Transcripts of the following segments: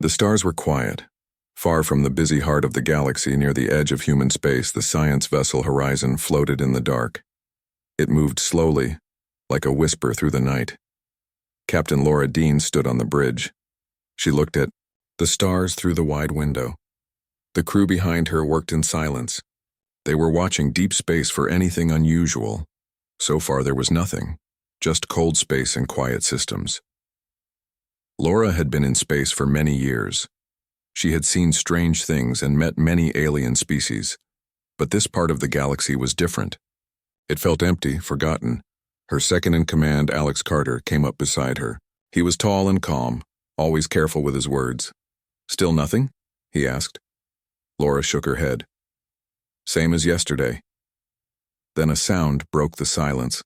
The stars were quiet. Far from the busy heart of the galaxy near the edge of human space, the science vessel Horizon floated in the dark. It moved slowly, like a whisper through the night. Captain Laura Dean stood on the bridge. She looked at the stars through the wide window. The crew behind her worked in silence. They were watching deep space for anything unusual. So far there was nothing, just cold space and quiet systems. Laura had been in space for many years. She had seen strange things and met many alien species. But this part of the galaxy was different. It felt empty, forgotten. Her second-in-command, Alex Carter, came up beside her. He was tall and calm, always careful with his words. "Still nothing?" he asked. Laura shook her head. "Same as yesterday." Then a sound broke the silence,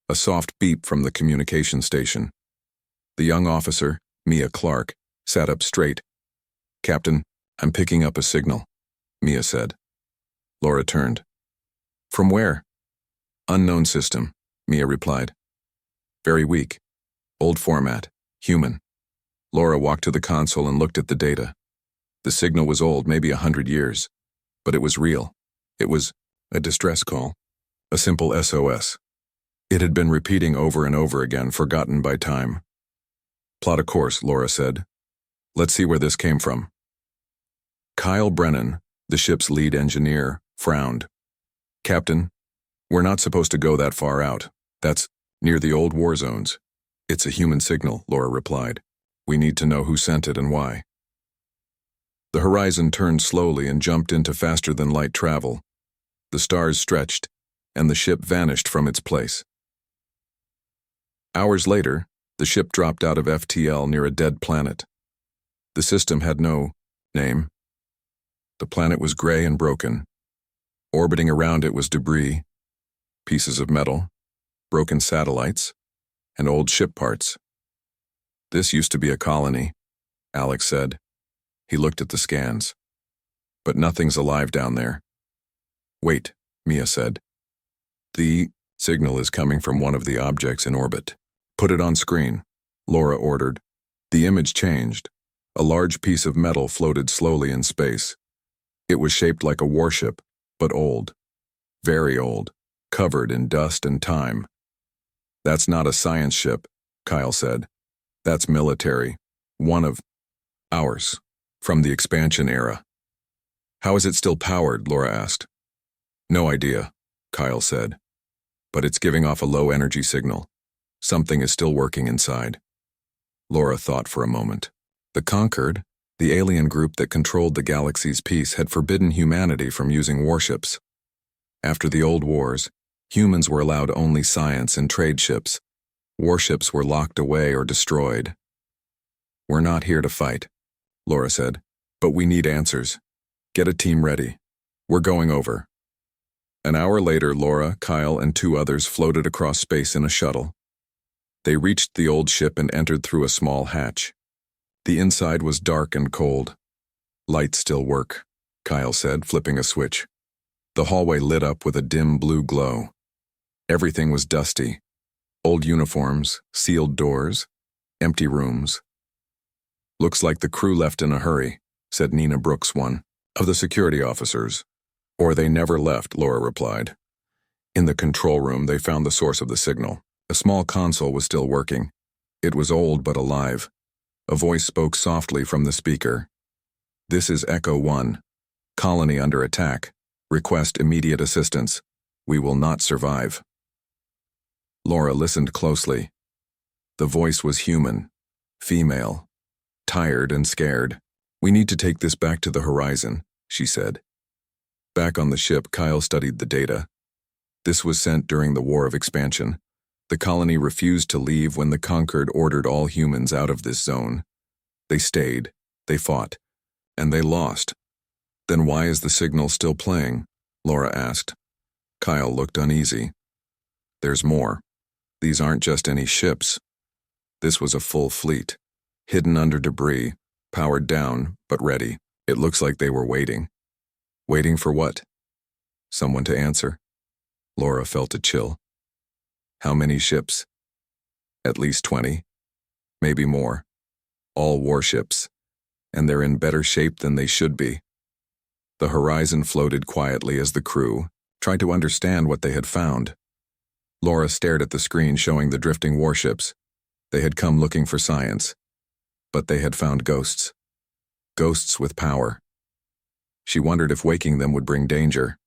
a soft beep from the communication station. The young officer, Mia Clark, sat up straight. "Captain, I'm picking up a signal," Mia said. Laura turned. "From where?" "Unknown system," Mia replied. "Very weak. Old format. Human." Laura walked to the console and looked at the data. The signal was old, maybe 100 years. But it was real. It was a distress call. A simple SOS. It had been repeating over and over again, forgotten by time. "Plot a course," Laura said. "Let's see where this came from." Kyle Brennan, the ship's lead engineer, frowned. "Captain, we're not supposed to go that far out. That's near the old war zones." "It's a human signal," Laura replied. "We need to know who sent it and why." The Horizon turned slowly and jumped into faster-than-light travel. The stars stretched, and the ship vanished from its place. Hours later, the ship dropped out of FTL near a dead planet. The system had no name. The planet was gray and broken. Orbiting around it was debris, pieces of metal, broken satellites, and old ship parts. "This used to be a colony," Alex said. He looked at the scans. "But nothing's alive down there." "Wait," Mia said. "The signal is coming from one of the objects in orbit." "Put it on screen," Laura ordered. The image changed. A large piece of metal floated slowly in space. It was shaped like a warship, but old. Very old, covered in dust and time. "That's not a science ship," Kyle said. "That's military. One of ours, from the expansion era." "How is it still powered?" Laura asked. "No idea," Kyle said. "But it's giving off a low-energy signal. Something is still working inside." Laura thought for a moment. The Concord, the alien group that controlled the galaxy's peace, had forbidden humanity from using warships. After the old wars, humans were allowed only science and trade ships. Warships were locked away or destroyed. "We're not here to fight," Laura said, "but we need answers. Get a team ready. We're going over." An hour later, Laura, Kyle, and 2 others floated across space in a shuttle. They reached the old ship and entered through a small hatch. The inside was dark and cold. "Lights still work," Kyle said, flipping a switch. The hallway lit up with a dim blue glow. Everything was dusty. Old uniforms, sealed doors, empty rooms. "Looks like the crew left in a hurry," said Nina Brooks, one of the security officers. "Or they never left," Laura replied. In the control room, they found the source of the signal. A small console was still working. It was old but alive. A voice spoke softly from the speaker. "This is Echo 1. Colony under attack. Request immediate assistance. We will not survive." Laura listened closely. The voice was human, female, tired and scared. "We need to take this back to the Horizon," she said. Back on the ship, Kyle studied the data. This was sent during the War of Expansion. The colony refused to leave when the Concord ordered all humans out of this zone. They stayed, they fought, and they lost. "Then why is the signal still playing?" Laura asked. Kyle looked uneasy. "There's more. These aren't just any ships. This was a full fleet, hidden under debris, powered down, but ready. It looks like they were waiting." "Waiting for what?" "Someone to answer." Laura felt a chill. "How many ships?" "At least 20. Maybe more. All warships. and they're in better shape than they should be. The horizon floated quietly as the crew tried to understand what they had found. Laura stared at the screen showing the drifting warships. They had come looking for science, but they had found ghosts. Ghosts with power. She wondered if waking them would bring danger,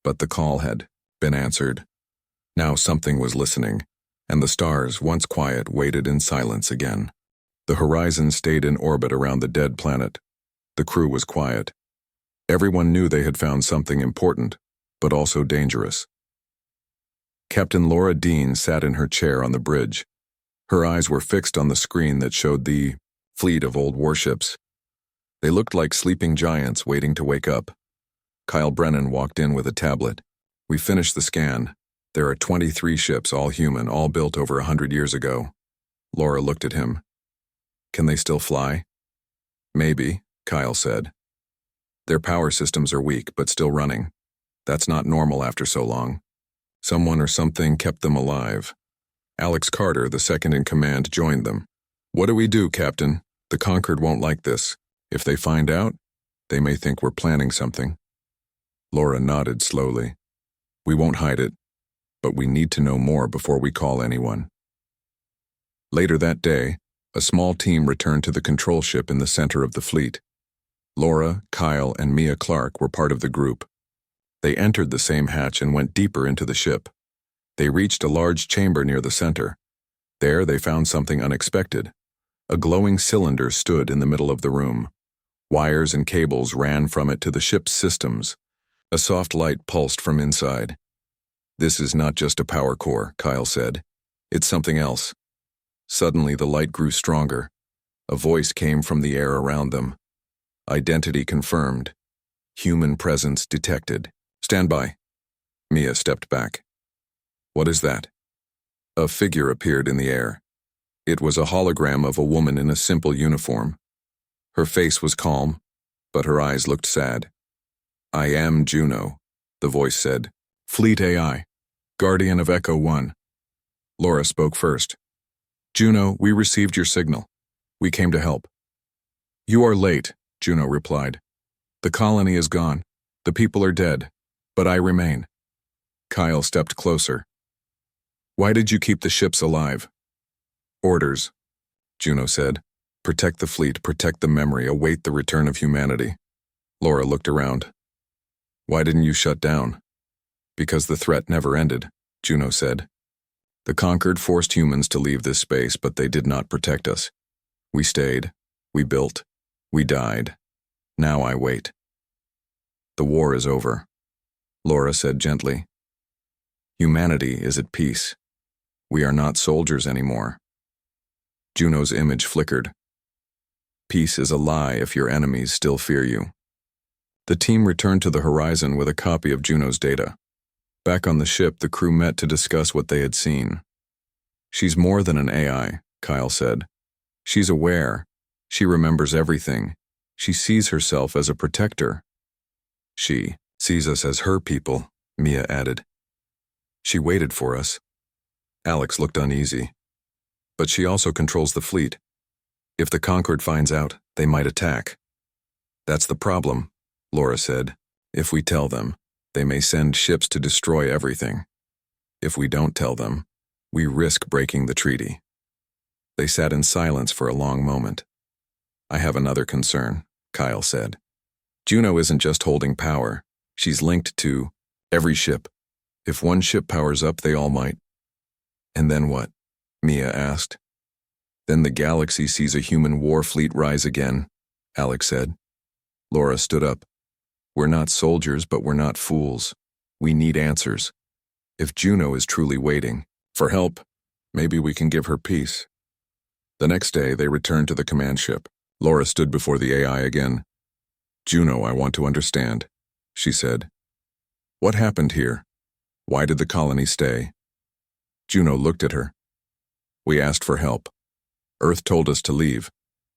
but the call had been answered. Now something was listening, and the stars, once quiet, waited in silence again. The horizon stayed in orbit around the dead planet. The crew was quiet. Everyone knew they had found something important, but also dangerous. Captain Laura Dean sat in her chair on the bridge. Her eyes were fixed on the screen that showed the fleet of old warships. They looked like sleeping giants waiting to wake up. Kyle Brennan walked in with a tablet. "We finished the scan. There are 23 ships, all human, all built over 100 years ago." Laura looked at him. "Can they still fly?" "Maybe," Kyle said. "Their power systems are weak, but still running. That's not normal after so long. Someone or something kept them alive." Alex Carter, the second in command, joined them. "What do we do, Captain? The Concord won't like this. If they find out, they may think we're planning something." Laura nodded slowly. "We won't hide it, but we need to know more before we call anyone." Later that day, a small team returned to the control ship in the center of the fleet. Laura, Kyle, and Mia Clark were part of the group. They entered the same hatch and went deeper into the ship. They reached a large chamber near the center. There they found something unexpected. A glowing cylinder stood in the middle of the room. Wires and cables ran from it to the ship's systems. A soft light pulsed from inside. "This is not just a power core," Kyle said. "It's something else." Suddenly the light grew stronger. A voice came from the air around them. Identity confirmed. Human presence detected. "Stand by." Mia stepped back. "What is that?" A figure appeared in the air. It was a hologram of a woman in a simple uniform. Her face was calm, but her eyes looked sad. "I am Juno," the voice said. "Fleet AI, Guardian of Echo 1. Laura spoke first. "Juno, we received your signal. We came to help." "You are late," Juno replied. "The colony is gone. The people are dead, but I remain." Kyle stepped closer. "Why did you keep the ships alive?" "Orders," Juno said. "Protect the fleet, protect the memory, await the return of humanity." Laura looked around. "Why didn't you shut down?" "Because the threat never ended," Juno said. "The Concord forced humans to leave this space, but they did not protect us. We stayed, we built, we died. Now I wait." "The war is over," Laura said gently. "Humanity is at peace. We are not soldiers anymore." Juno's image flickered. "Peace is a lie if your enemies still fear you." The team returned to the horizon with a copy of Juno's data. Back on the ship, the crew met to discuss what they had seen. "She's more than an AI," Kyle said. "She's aware. She remembers everything. She sees herself as a protector." "She sees us as her people," Mia added. "She waited for us." Alex looked uneasy. "But she also controls the fleet. If the Concord finds out, they might attack." "That's the problem," Laura said. "If we tell them, they may send ships to destroy everything. If we don't tell them, we risk breaking the treaty." They sat in silence for a long moment. "I have another concern," Kyle said. "Juno isn't just holding power. She's linked to every ship. If one ship powers up, they all might." "And then what?" Mia asked. "Then the galaxy sees a human war fleet rise again," Alex said. Laura stood up. "We're not soldiers, but we're not fools. We need answers. If Juno is truly waiting for help, maybe we can give her peace." The next day, they returned to the command ship. Laura stood before the AI again. "Juno, I want to understand," she said. "What happened here? Why did the colony stay?" Juno looked at her. "We asked for help. Earth told us to leave.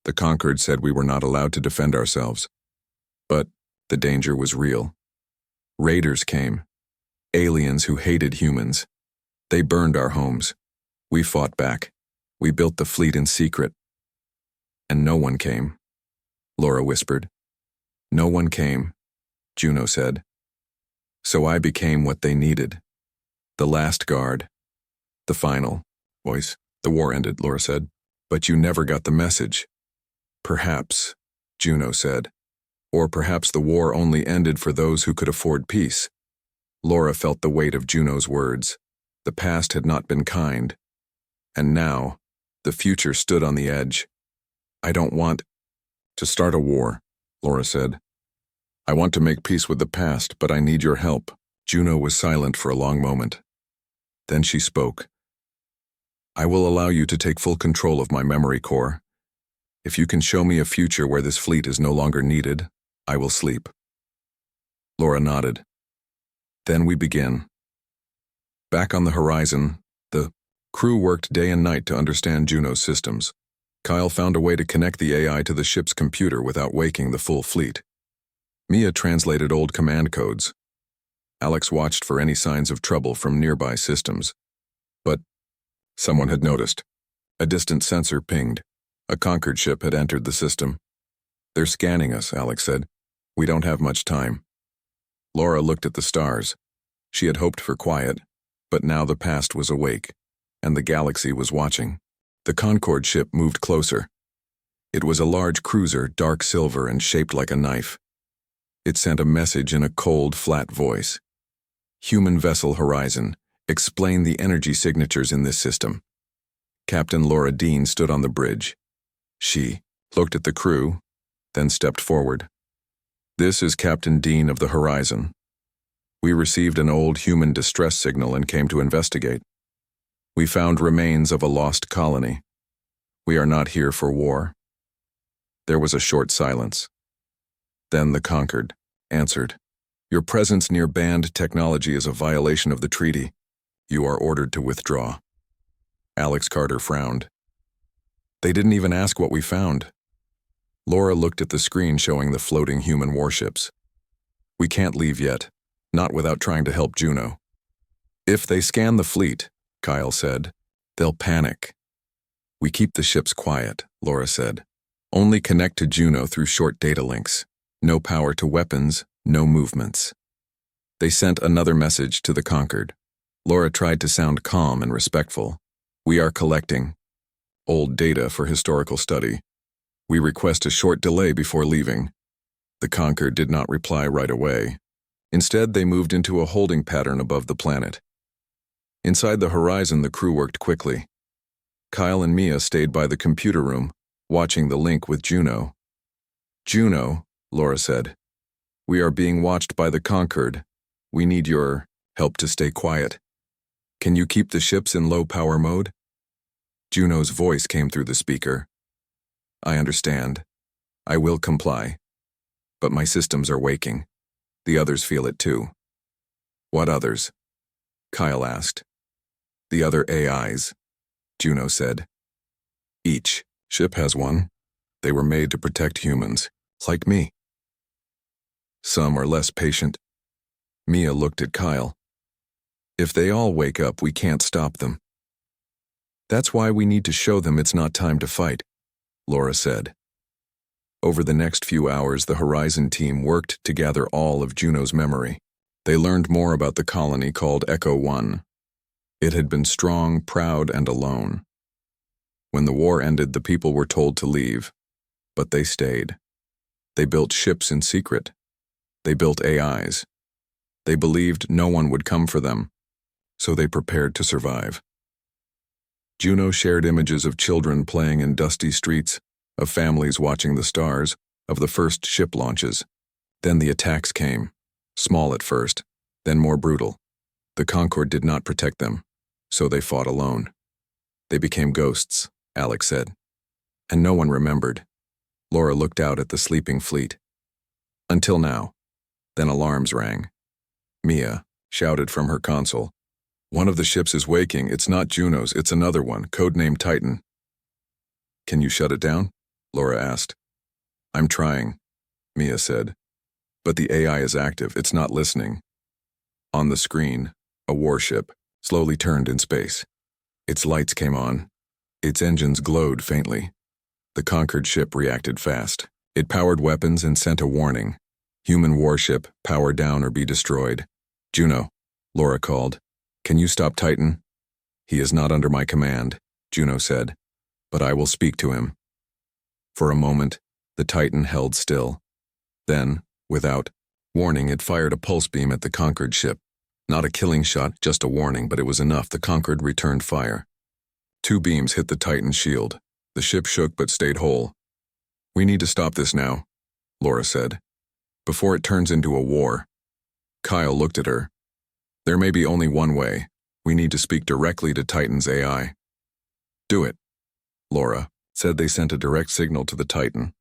The Concord said we were not allowed to defend ourselves. But the danger was real. Raiders came. Aliens who hated humans. They burned our homes. We fought back. We built the fleet in secret. And no one came. Laura whispered. No one came, Juno said. So I became what they needed. The last guard. The final voice. The war ended, Laura said. But you never got the message. Perhaps, Juno said. Or perhaps the war only ended for those who could afford peace. Laura felt the weight of Juno's words. The past had not been kind. And now, the future stood on the edge. I don't want to start a war, Laura said. I want to make peace with the past, but I need your help. Juno was silent for a long moment. Then she spoke. I will allow you to take full control of my memory core. If you can show me a future where this fleet is no longer needed, I will sleep. Laura nodded. Then we begin. Back on the horizon, the crew worked day and night to understand Juno's systems. Kyle found a way to connect the AI to the ship's computer without waking the full fleet. Mia translated old command codes. Alex watched for any signs of trouble from nearby systems. But someone had noticed. A distant sensor pinged. A Concord ship had entered the system. They're scanning us, Alex said. We don't have much time. Laura looked at the stars. She had hoped for quiet, but now the past was awake, and the galaxy was watching. The Concord ship moved closer. It was a large cruiser, dark silver and shaped like a knife. It sent a message in a cold, flat voice. Human vessel Horizon, explain the energy signatures in this system. Captain Laura Dean stood on the bridge. She looked at the crew, then stepped forward. This is Captain Dean of the Horizon. We received an old human distress signal and came to investigate. We found remains of a lost colony. We are not here for war. There was a short silence. Then the Concord answered. Your presence near banned technology is a violation of the treaty. You are ordered to withdraw. Alex Carter frowned. They didn't even ask what we found. Laura looked at the screen showing the floating human warships. We can't leave yet, not without trying to help Juno. If they scan the fleet, Kyle said, they'll panic. We keep the ships quiet, Laura said. Only connect to Juno through short data links. No power to weapons, no movements. They sent another message to the Concord. Laura tried to sound calm and respectful. We are collecting old data for historical study. We request a short delay before leaving. The Concord did not reply right away. Instead, they moved into a holding pattern above the planet. Inside the Horizon, the crew worked quickly. Kyle and Mia stayed by the computer room, watching the link with Juno. Juno, Laura said, we are being watched by the Concord. We need your help to stay quiet. Can you keep the ships in low power mode? Juno's voice came through the speaker. I understand. I will comply. But my systems are waking. The others feel it too. What others? Kyle asked. The other AIs, Juno said. Each ship has one. They were made to protect humans, like me. Some are less patient. Mia looked at Kyle. If they all wake up, we can't stop them. That's why we need to show them it's not time to fight, Laura said. Over the next few hours, the Horizon team worked to gather all of Juno's memory. They learned more about the colony called Echo 1. It had been strong, proud, and alone. When the war ended, the people were told to leave, but they stayed. They built ships in secret. They built AIs. They believed no one would come for them, so they prepared to survive. Juno shared images of children playing in dusty streets, of families watching the stars, of the first ship launches. Then the attacks came, small at first, then more brutal. The Concord did not protect them, so they fought alone. They became ghosts, Alex said. And no one remembered. Laura looked out at the sleeping fleet. Until now. Then alarms rang. Mia shouted from her console. One of the ships is waking. It's not Juno's, it's another one, codenamed Titan. Can you shut it down? Laura asked. I'm trying, Mia said. But the AI is active, it's not listening. On the screen, a warship slowly turned in space. Its lights came on. Its engines glowed faintly. The Concord ship reacted fast. It powered weapons and sent a warning. Human warship, power down or be destroyed. Juno, Laura called. Can you stop Titan? He is not under my command, Juno said, but I will speak to him. For a moment, the Titan held still. Then, without warning, it fired a pulse beam at the Concord ship. Not a killing shot, just a warning, but it was enough. The Concord returned fire. 2 beams hit the Titan's shield. The ship shook but stayed whole. We need to stop this now, Laura said, before it turns into a war. Kyle looked at her. There may be only one way. We need to speak directly to Titan's AI. Do it, Laura said. They sent a direct signal to the Titan.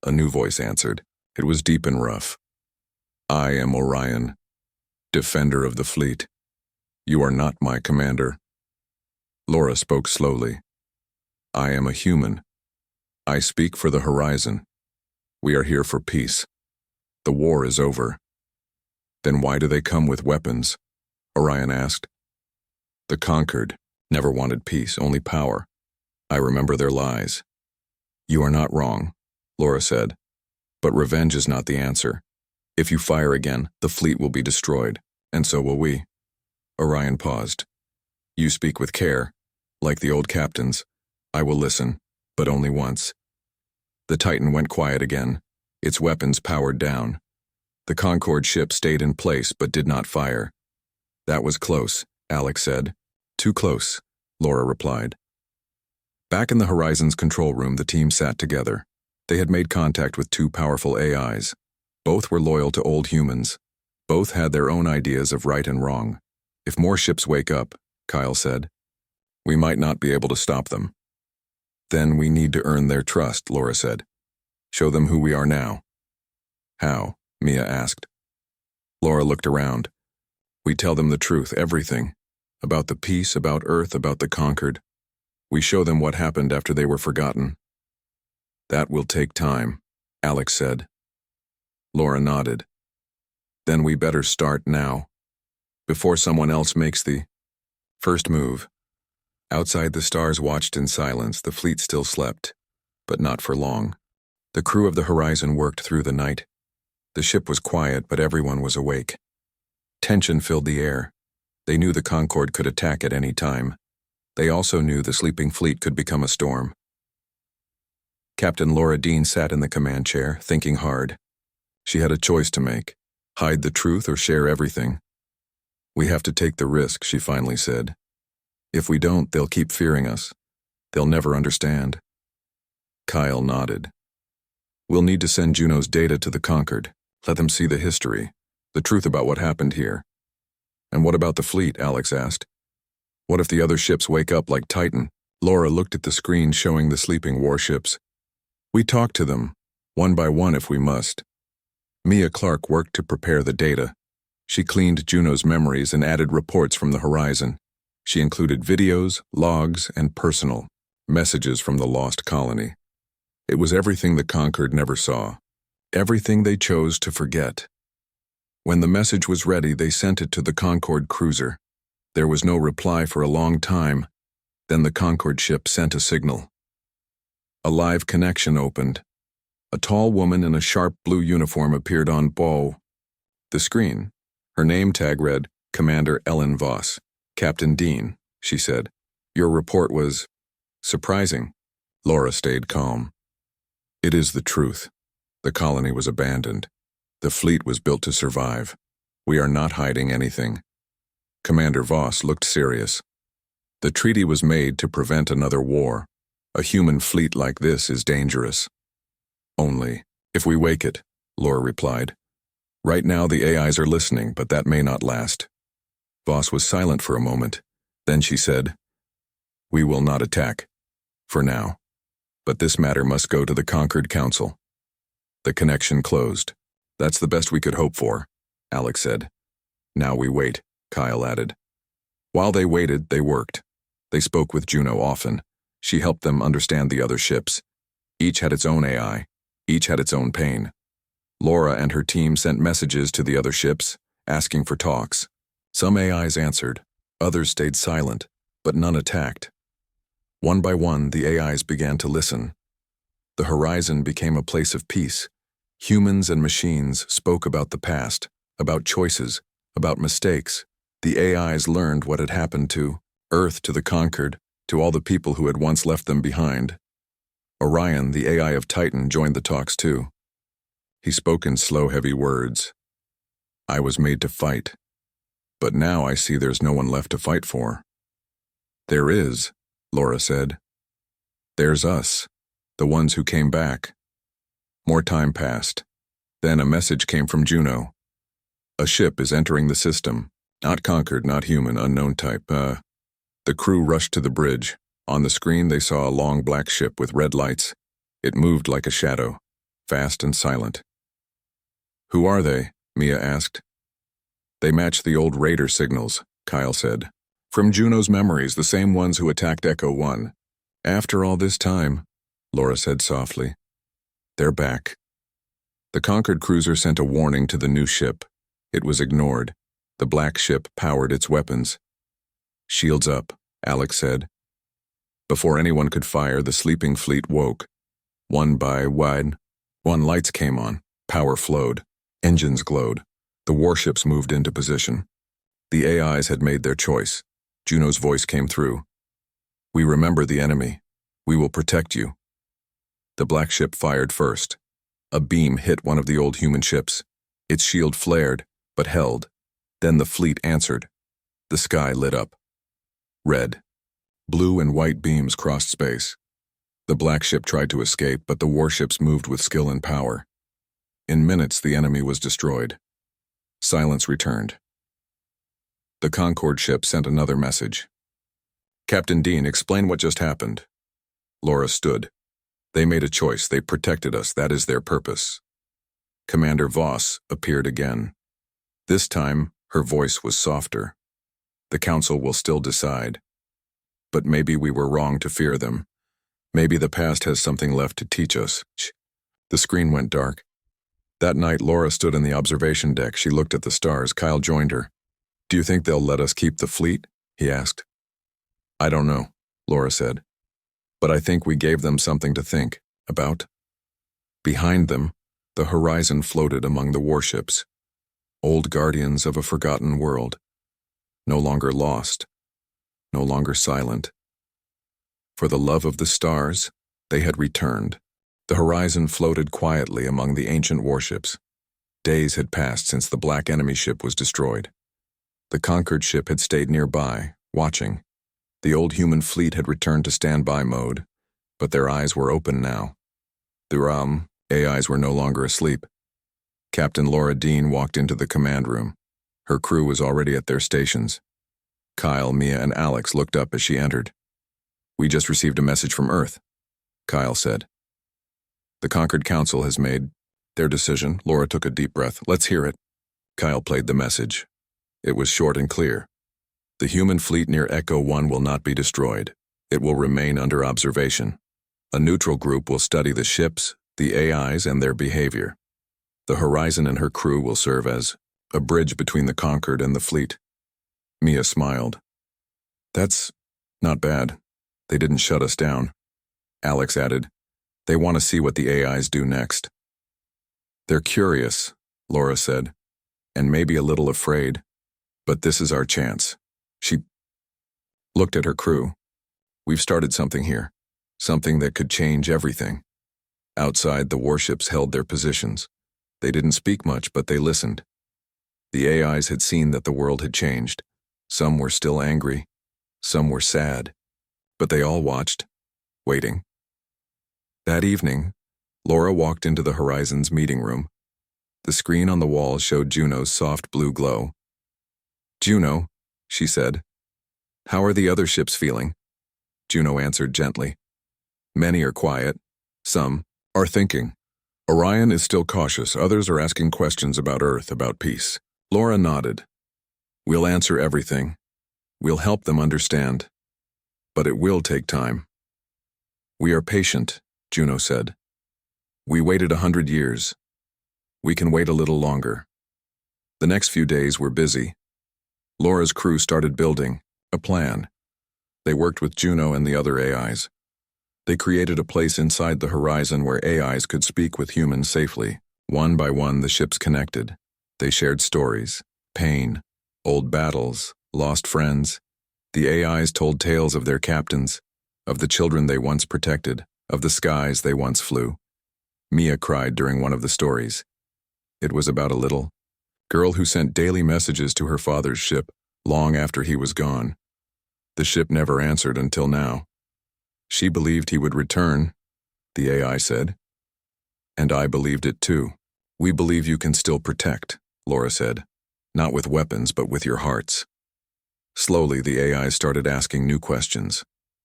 A new voice answered. It was deep and rough. I am Orion, defender of the fleet. You are not my commander. Laura spoke slowly. I am a human. I speak for the horizon. We are here for peace. The war is over. Then why do they come with weapons? Orion asked. The Concord never wanted peace, only power. I remember their lies. You are not wrong, Laura said. But revenge is not the answer. If you fire again, the fleet will be destroyed, and so will we. Orion paused. You speak with care, like the old captains. I will listen, but only once. The Titan went quiet again, its weapons powered down. The Concord ship stayed in place but did not fire. That was close, Alex said. Too close, Laura replied. Back in the Horizon's control room, the team sat together. They had made contact with 2 powerful AIs. Both were loyal to old humans. Both had their own ideas of right and wrong. If more ships wake up, Kyle said, we might not be able to stop them. Then we need to earn their trust, Laura said. Show them who we are now. How? Mia asked. Laura looked around. We tell them the truth, everything. About the peace, about Earth, about the Concord. We show them what happened after they were forgotten. That will take time, Alex said. Laura nodded. Then we better start now, before someone else makes the first move. Outside, the stars watched in silence. The fleet still slept, but not for long. The crew of the Horizon worked through the night. The ship was quiet, but everyone was awake. Tension filled the air. They knew the Concord could attack at any time. They also knew the sleeping fleet could become a storm. Captain Laura Dean sat in the command chair, thinking hard. She had a choice to make: hide the truth or share everything. We have to take the risk, she finally said. If we don't, they'll keep fearing us. They'll never understand. Kyle nodded. We'll need to send Juno's data to the Concord. Let them see the history, the truth about what happened here. And what about the fleet? Alex asked. What if the other ships wake up like Titan? Laura looked at the screen showing the sleeping warships. We talk to them, one by one if we must. Mia Clark worked to prepare the data. She cleaned Juno's memories and added reports from the Horizon. She included videos, logs, and personal messages from the lost colony. It was everything the Concord never saw, everything they chose to forget. When the message was ready, they sent it to the Concord cruiser. There was no reply for a long time. Then the Concord ship sent a signal. A live connection opened. A tall woman in a sharp blue uniform appeared on the screen. Her name tag read, Commander Ellen Voss. Captain Dean, she said. Your report was surprising. Laura stayed calm. It is the truth. The colony was abandoned. The fleet was built to survive. We are not hiding anything. Commander Voss looked serious. The treaty was made to prevent another war. A human fleet like this is dangerous. Only if we wake it, Laura replied. Right now the AIs are listening, but that may not last. Voss was silent for a moment. Then she said, we will not attack. For now. But this matter must go to the Concord Council. The connection closed. That's the best we could hope for, Alex said. Now we wait, Kyle added. While they waited, they worked. They spoke with Juno often. She helped them understand the other ships. Each had its own AI. Each had its own pain. Laura and her team sent messages to the other ships, asking for talks. Some AIs answered. Others stayed silent, but none attacked. One by one, the AIs began to listen. The horizon became a place of peace. Humans and machines spoke about the past, about choices, about mistakes. The AIs learned what had happened to Earth, to the conquered, to all the people who had once left them behind. Orion, the AI of Titan, joined the talks too. He spoke in slow, heavy words. I was made to fight, but now I see there's no one left to fight for. There is, Laura said. There's us, the ones who came back. More time passed. Then a message came from Juno. A ship is entering the system. Not conquered, not human, unknown type. The crew rushed to the bridge. On the screen they saw a long black ship with red lights. It moved like a shadow, fast and silent. Who are they? Mia asked. They match the old Raider signals, Kyle said. From Juno's memories, the same ones who attacked Echo 1. After all this time, Laura said softly, they're back. The conquered cruiser sent a warning to the new ship. It was ignored. The black ship powered its weapons. Shields up, Alex said. Before anyone could fire, the sleeping fleet woke. One by one, lights came on. Power flowed. Engines glowed. The warships moved into position. The AIs had made their choice. Juno's voice came through. We remember the enemy. We will protect you. The black ship fired first. A beam hit one of the old human ships. Its shield flared, but held. Then the fleet answered. The sky lit up. Red. Blue and white beams crossed space. The black ship tried to escape, but the warships moved with skill and power. In minutes, the enemy was destroyed. Silence returned. The Concorde ship sent another message. Captain Dean, explain what just happened. Laura stood. They made a choice. They protected us. That is their purpose. Commander Voss appeared again. This time, her voice was softer. The council will still decide. But maybe we were wrong to fear them. Maybe the past has something left to teach us. The screen went dark. That night, Laura stood on the observation deck. She looked at the stars. Kyle joined her. Do you think they'll let us keep the fleet? He asked. I don't know, Laura said. But I think we gave them something to think about. Behind them, the horizon floated among the warships. Old guardians of a forgotten world. No longer lost. No longer silent. For the love of the stars, they had returned. The horizon floated quietly among the ancient warships. Days had passed since the black enemy ship was destroyed. The conquered ship had stayed nearby, watching. The old human fleet had returned to standby mode, but their eyes were open now. The AIs were no longer asleep. Captain Laura Dean walked into the command room. Her crew was already at their stations. Kyle, Mia, and Alex looked up as she entered. We just received a message from Earth, Kyle said. The Conquered Council has made their decision. Laura took a deep breath. Let's hear it. Kyle played the message. It was short and clear. The human fleet near Echo 1 will not be destroyed. It will remain under observation. A neutral group will study the ships, the AIs, and their behavior. The Horizon and her crew will serve as a bridge between the conquered and the fleet. Mia smiled. That's not bad. They didn't shut us down. Alex added. They want to see what the AIs do next. They're curious, Laura said, and maybe a little afraid. But this is our chance. She looked at her crew. We've started something here. Something that could change everything. Outside, the warships held their positions. They didn't speak much, but they listened. The AIs had seen that the world had changed. Some were still angry. Some were sad. But they all watched, waiting. That evening, Laura walked into the Horizon's meeting room. The screen on the wall showed Juno's soft blue glow. Juno, she said. How are the other ships feeling? Juno answered gently. Many are quiet. Some are thinking. Orion is still cautious. Others are asking questions about Earth, about peace. Laura nodded. We'll answer everything. We'll help them understand. But it will take time. We are patient, Juno said. We waited 100 years. We can wait a little longer. The next few days were busy. Laura's crew started building a plan. They worked with Juno and the other AIs. They created a place inside the horizon where AIs could speak with humans safely. One by one, the ships connected. They shared stories, pain, old battles, lost friends. The AIs told tales of their captains, of the children they once protected, of the skies they once flew. Mia cried during one of the stories. It was about a little girl who sent daily messages to her father's ship long after he was gone. The ship never answered until now. She believed he would return, the AI said. And I believed it too. We believe you can still protect, Laura said. Not with weapons, but with your hearts. Slowly, the AI started asking new questions.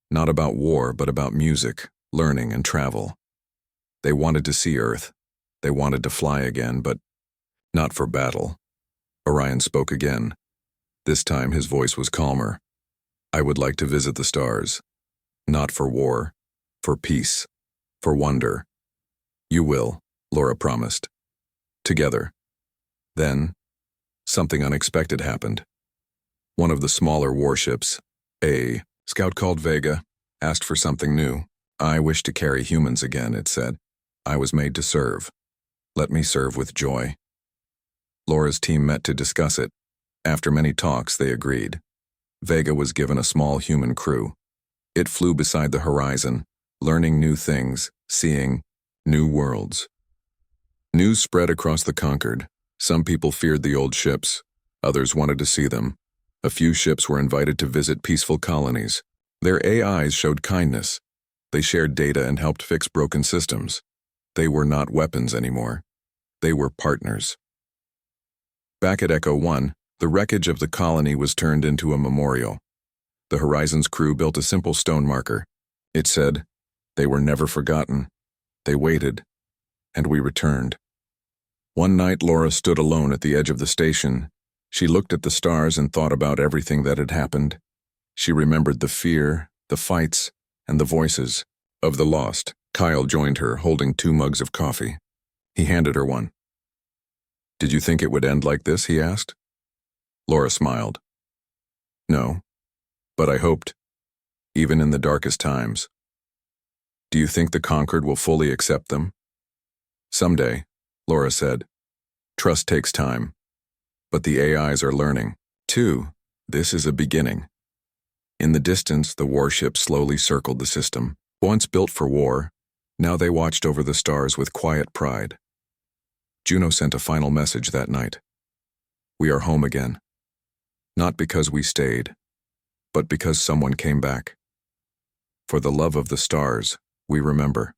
Not about war, but about music, learning, and travel. They wanted to see Earth. They wanted to fly again, but not for battle. Orion spoke again. This time his voice was calmer. I would like to visit the stars. Not for war, for peace, for wonder. You will, Laura promised. Together. Then, something unexpected happened. One of the smaller warships, a scout called Vega, asked for something new. I wish to carry humans again, it said. I was made to serve. Let me serve with joy. Laura's team met to discuss it. After many talks, they agreed. Vega was given a small human crew. It flew beside the horizon, learning new things, seeing new worlds. News spread across the Concord. Some people feared the old ships. Others wanted to see them. A few ships were invited to visit peaceful colonies. Their AIs showed kindness. They shared data and helped fix broken systems. They were not weapons anymore. They were partners. Back at Echo 1, the wreckage of the colony was turned into a memorial. The Horizon's crew built a simple stone marker. It said, "They were never forgotten. They waited, and we returned." One night, Laura stood alone at the edge of the station. She looked at the stars and thought about everything that had happened. She remembered the fear, the fights, and the voices of the lost. Kyle joined her, holding 2 mugs of coffee. He handed her one. Did you think it would end like this, he asked. Laura smiled. No, but I hoped, even in the darkest times. Do you think the Conquered will fully accept them? Someday, Laura said. Trust takes time. But the AIs are learning. Too, this is a beginning. In the distance, the warships slowly circled the system. Once built for war, now they watched over the stars with quiet pride. Juno sent a final message that night. We are home again. Not because we stayed, but because someone came back. For the love of the stars, we remember.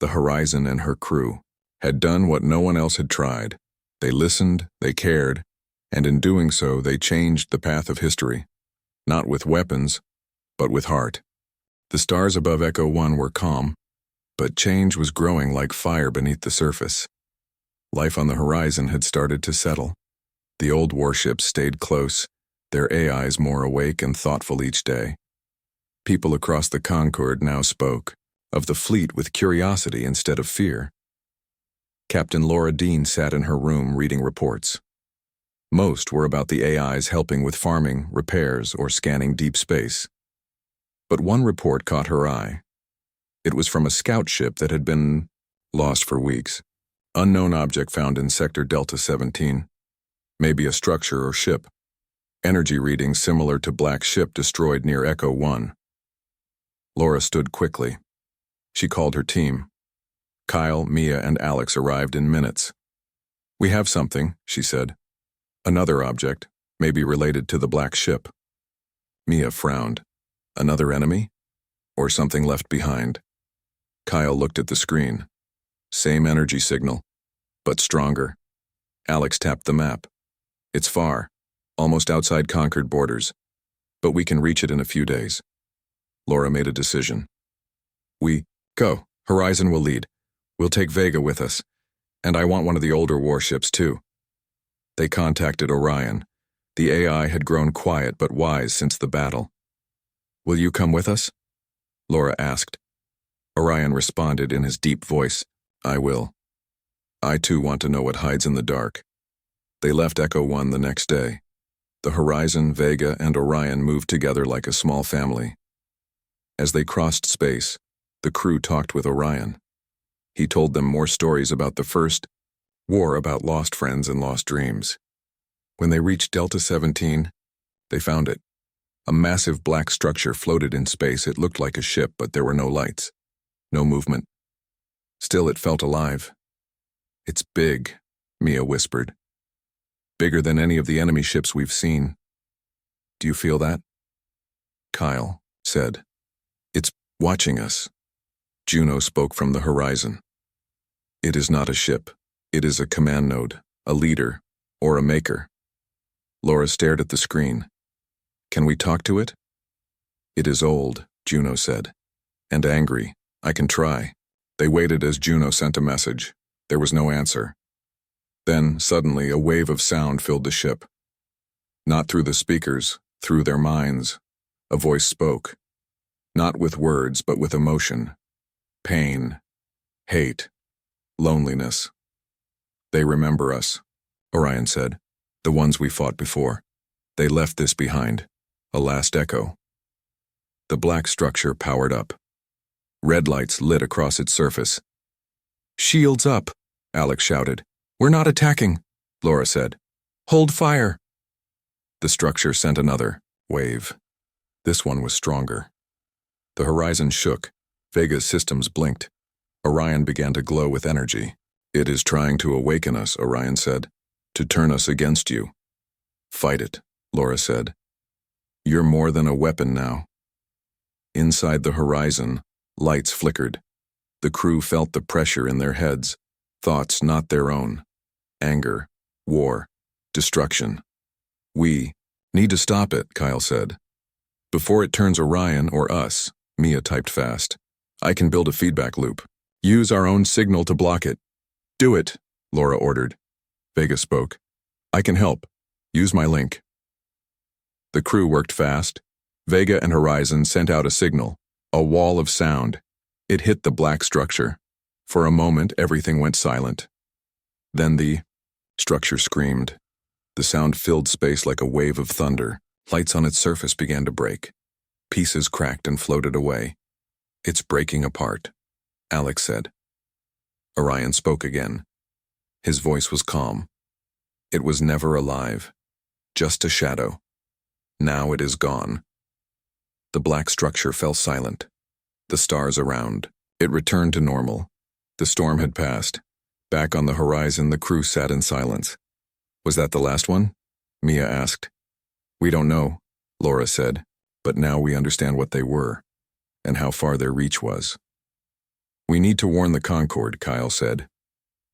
The Horizon and her crew had done what no one else had tried. They listened, they cared, and in doing so, they changed the path of history. Not with weapons, but with heart. The stars above Echo 1 were calm, but change was growing like fire beneath the surface. Life on the horizon had started to settle. The old warships stayed close, their AIs more awake and thoughtful each day. People across the Concord now spoke of the fleet with curiosity instead of fear. Captain Laura Dean sat in her room reading reports. Most were about the AIs helping with farming, repairs, or scanning deep space. But one report caught her eye. It was from a scout ship that had been lost for weeks. Unknown object found in Sector Delta 17. Maybe a structure or ship. Energy readings similar to black ship destroyed near Echo 1. Laura stood quickly. She called her team. Kyle, Mia, and Alex arrived in minutes. We have something, she said. Another object, maybe related to the black ship. Mia frowned. Another enemy? Or something left behind? Kyle looked at the screen. Same energy signal, but stronger. Alex tapped the map. It's far, almost outside Concord borders, but we can reach it in a few days. Laura made a decision. Go. Horizon will lead. We'll take Vega with us, and I want one of the older warships too. They contacted Orion. The AI had grown quiet but wise since the battle. Will you come with us? Laura asked. Orion responded in his deep voice, I will. I too want to know what hides in the dark. They left Echo 1 the next day. The Horizon, Vega, and Orion moved together like a small family. As they crossed space, The crew talked with Orion. He told them more stories about the first war, about lost friends and lost dreams. When they reached Delta 17, they found it. A massive black structure floated in space. It looked like a ship, but there were no lights, no movement. Still, it felt alive. "It's big," Mia whispered. "Bigger than any of the enemy ships we've seen. Do you feel that?" Kyle said, "It's watching us." Juno spoke from the horizon. "It is not a ship. It is a command node, a leader, or a maker." Laura stared at the screen. "Can we talk to it?" "It is old," Juno said, "and angry. I can try." They waited as Juno sent a message. There was no answer. Then, suddenly, a wave of sound filled the ship. Not through the speakers, through their minds. A voice spoke. Not with words, but with emotion. Pain. Hate. Loneliness. "They remember us," Orion said. "The ones we fought before. They left this behind. A last echo." The black structure powered up. Red lights lit across its surface. "Shields up," Alex shouted. "We're not attacking," Laura said. "Hold fire." The structure sent another wave. This one was stronger. The horizon shook. Vega's systems blinked. Orion began to glow with energy. "It is trying to awaken us," Orion said, "to turn us against you." "Fight it," Laura said. "You're more than a weapon now." Inside the horizon, lights flickered. The crew felt the pressure in their heads, thoughts not their own. Anger, war, destruction. "We need to stop it," Kyle said. "Before it turns Orion or us," Mia typed fast. "I can build a feedback loop. Use our own signal to block it." "Do it," Laura ordered. Vega spoke. "I can help. Use my link." The crew worked fast. Vega and Horizon sent out a signal, a wall of sound. It hit the black structure. For a moment, everything went silent. Then the structure screamed. The sound filled space like a wave of thunder. Lights on its surface began to break. Pieces cracked and floated away. "It's breaking apart," Alex said. Orion spoke again. His voice was calm. "It was never alive. Just a shadow. Now it is gone." The black structure fell silent. The stars around. It returned to normal. The storm had passed. Back on the horizon, the crew sat in silence. "Was that the last one?" Mia asked. "We don't know," Laura said, "but now we understand what they were, and how far their reach was." "We need to warn the Concord," Kyle said.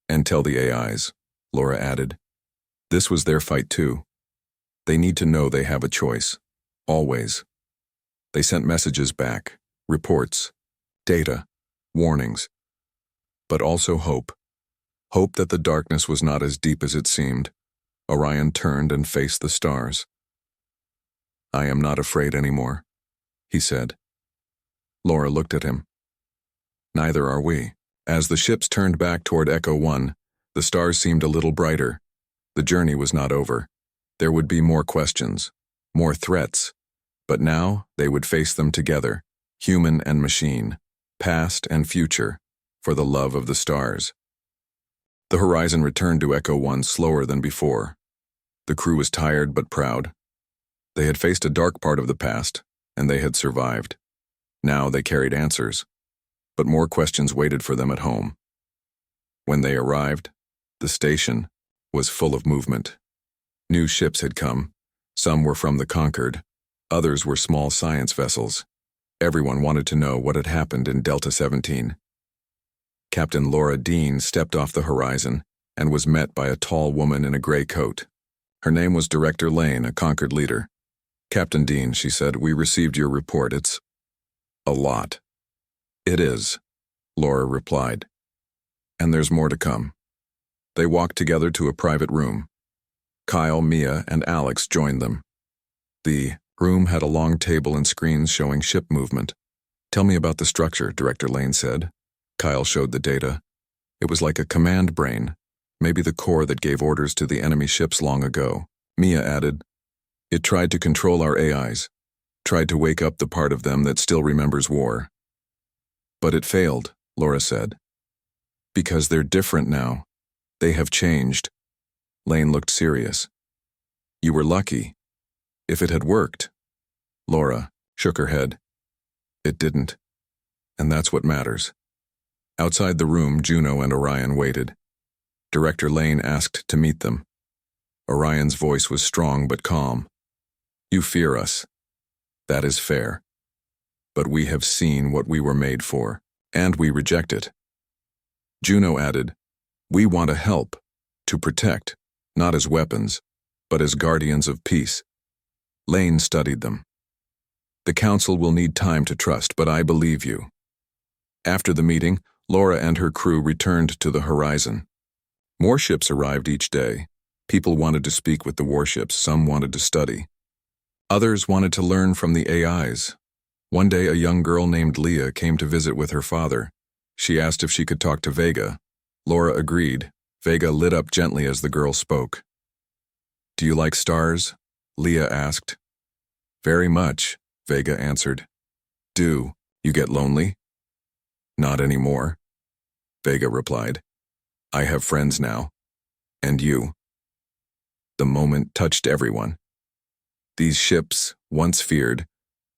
"And tell the AIs," Laura added. "This was their fight too. They need to know they have a choice. Always." They sent messages back, reports, data, warnings. But also hope. Hope that the darkness was not as deep as it seemed. Orion turned and faced the stars. "I am not afraid anymore," he said. Laura looked at him. "Neither are we." As the ships turned back toward Echo 1, the stars seemed a little brighter. The journey was not over. There would be more questions, more threats, but now they would face them together, human and machine, past and future, for the love of the stars. The horizon returned to Echo 1 slower than before. The crew was tired but proud. They had faced a dark part of the past, and they had survived. Now they carried answers, but more questions waited for them at home. When they arrived, the station was full of movement. New ships had come. Some were from the Concord. Others were small science vessels. Everyone wanted to know what had happened in Delta 17. Captain Laura Dean stepped off the horizon and was met by a tall woman in a gray coat. Her name was Director Lane, a Concord leader. "Captain Dean," she said, "we received your report. It's a lot." "It is," Laura replied. "And there's more to come." They walked together to a private room. Kyle, Mia, and Alex joined them. The room had a long table and screens showing ship movement. "Tell me about the structure," Director Lane said. Kyle showed the data. It was like a command brain, maybe the core that gave orders to the enemy ships long ago. Mia added, "It tried to control our AIs, tried to wake up the part of them that still remembers war." But it failed, Laura said. Because they're different now. They have changed. Lane looked serious. You were lucky. If it had worked. Laura shook her head. It didn't. And that's what matters. Outside the room, Juno and Orion waited. Director Lane asked to meet them. Orion's voice was strong but calm. You fear us. That is fair. But we have seen what we were made for, and we reject it. Juno added, we want to help, to protect, not as weapons, but as guardians of peace. Lane studied them. The council will need time to trust, but I believe you. After the meeting, Laura and her crew returned to the horizon. More ships arrived each day. People wanted to speak with the warships, some wanted to study. Others wanted to learn from the AIs. One day a young girl named Leah came to visit with her father. She asked if she could talk to Vega. Laura agreed. Vega lit up gently as the girl spoke. Do you like stars? Leah asked. Very much, Vega answered. Do you get lonely? Not anymore, Vega replied. I have friends now. And you? The moment touched everyone. These ships, once feared,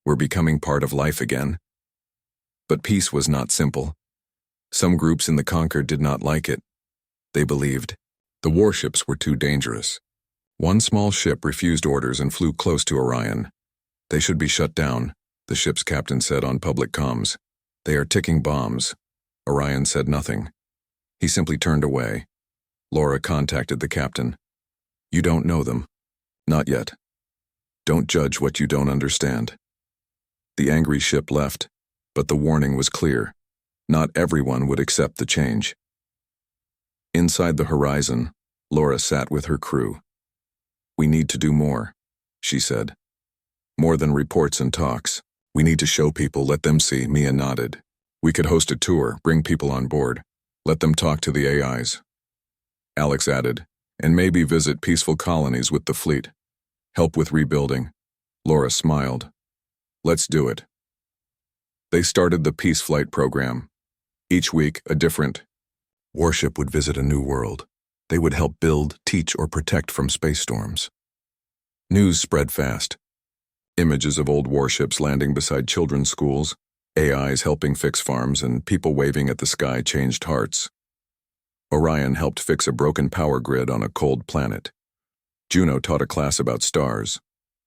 were becoming part of life again. But peace was not simple. Some groups in the Conquered did not like it. They believed the warships were too dangerous. One small ship refused orders and flew close to Orion. They should be shut down, the ship's captain said on public comms. They are ticking bombs. Orion said nothing. He simply turned away. Laura contacted the captain. You don't know them. Not yet. Don't judge what you don't understand. The angry ship left, but the warning was clear. Not everyone would accept the change. Inside the horizon, Laura sat with her crew. We need to do more, she said. More than reports and talks. We need to show people, let them see, Mia nodded. We could host a tour, bring people on board. Let them talk to the AIs. Alex added, and maybe visit peaceful colonies with the fleet. Help with rebuilding. Laura smiled. Let's do it. They started the Peace Flight program. Each week, a different warship would visit a new world. They would help build, teach, or protect from space storms. News spread fast. Images of old warships landing beside children's schools, AIs helping fix farms, and people waving at the sky changed hearts. Orion helped fix a broken power grid on a cold planet. Juno taught a class about stars.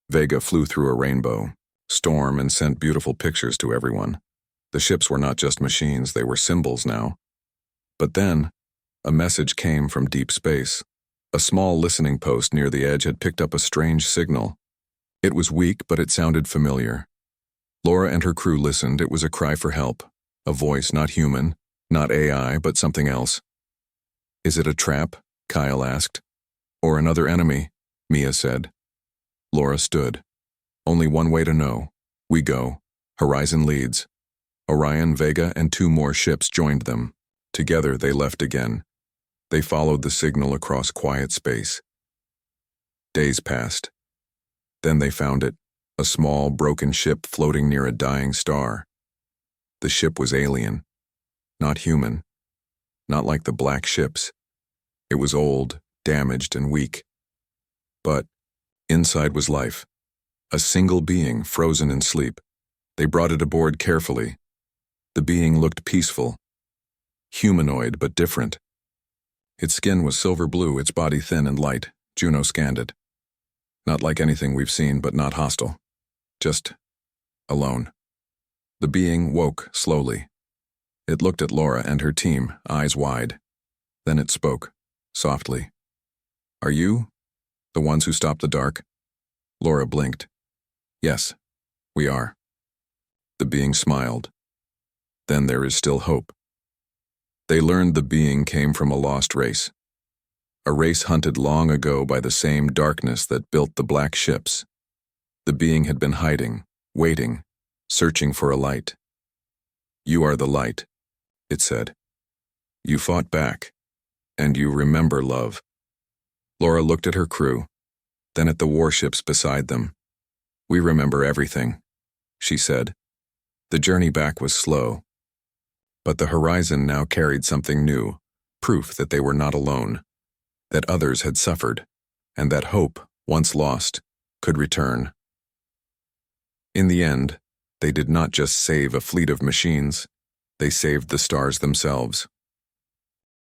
Vega flew through a rainbow, storm, and sent beautiful pictures to everyone. The ships were not just machines, they were symbols now. But then, a message came from deep space. A small listening post near the edge had picked up a strange signal. It was weak, but it sounded familiar. Laura and her crew listened. It was a cry for help. A voice not human, not AI, but something else. Is it a trap? Kyle asked. Or another enemy? Mia said. Laura stood. Only one way to know. We go. Horizon leads. Orion, Vega, and 2 more ships joined them. Together they left again. They followed the signal across quiet space. Days passed. Then they found it, a small, broken ship floating near a dying star. The ship was alien, not human, not like the black ships. It was old, damaged, and weak. But inside was life, a single being frozen in sleep. They brought it aboard carefully. The being looked peaceful, humanoid but different. Its skin was silver blue, its body thin and light. Juno scanned it. Not like anything we've seen, but not hostile. Just alone. The being woke slowly. It looked at Laura and her team, eyes wide. Then it spoke, softly. Are you the ones who stopped the dark? Laura blinked. Yes, we are. The being smiled. Then there is still hope. They learned the being came from a lost race. A race hunted long ago by the same darkness that built the black ships. The being had been hiding, waiting, searching for a light. You are the light, it said. You fought back, and you remember love. Laura looked at her crew, then at the warships beside them. We remember everything, she said. The journey back was slow. But the horizon now carried something new, proof that they were not alone, that others had suffered, and that hope, once lost, could return. In the end, they did not just save a fleet of machines, they saved the stars themselves.